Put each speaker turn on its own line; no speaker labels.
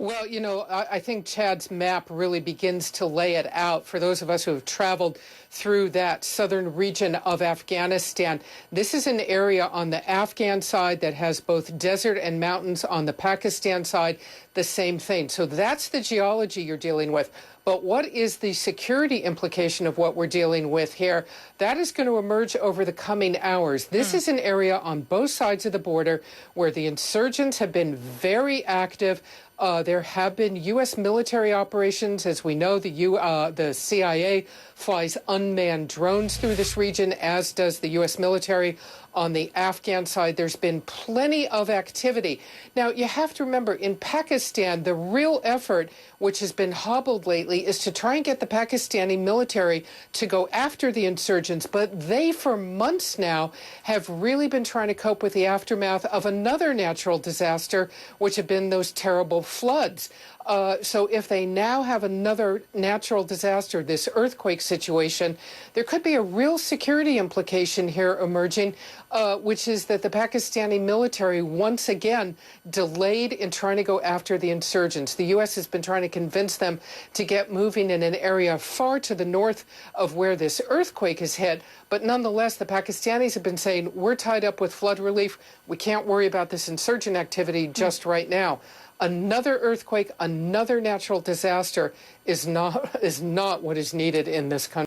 Well, I think Chad's map really begins to lay it out for those of us who have traveled through that southern region of Afghanistan. This is an area on the Afghan side that has both desert and mountains. On the Pakistan side, the same thing. So that's the geology you're dealing with. But what is the security implication of what we're dealing with here? That is going to emerge over the coming hours. This is an area on both sides of the border where the insurgents have been very active. There have been U.S. military operations. As we know, the CIA flies unmanned drones through this region, as does the U.S. military. On the Afghan side, there's been plenty of activity. Now, you have to remember, in Pakistan, the real effort, which has been hobbled lately, is to try and get the Pakistani military to go after the insurgents. But they, for months now, have really been trying to cope with the aftermath of another natural disaster, which have been those terrible floods. So if they now have another natural disaster, this earthquake situation, there could be a real security implication here emerging, which is that the Pakistani military once again delayed in trying to go after the insurgents. The U.S. has been trying to convince them to get moving in an area far to the north of where this earthquake has hit. But nonetheless, the Pakistanis have been saying, we're tied up with flood relief. We can't worry about this insurgent activity just right now. Another earthquake, another natural disaster is not what is needed in this country.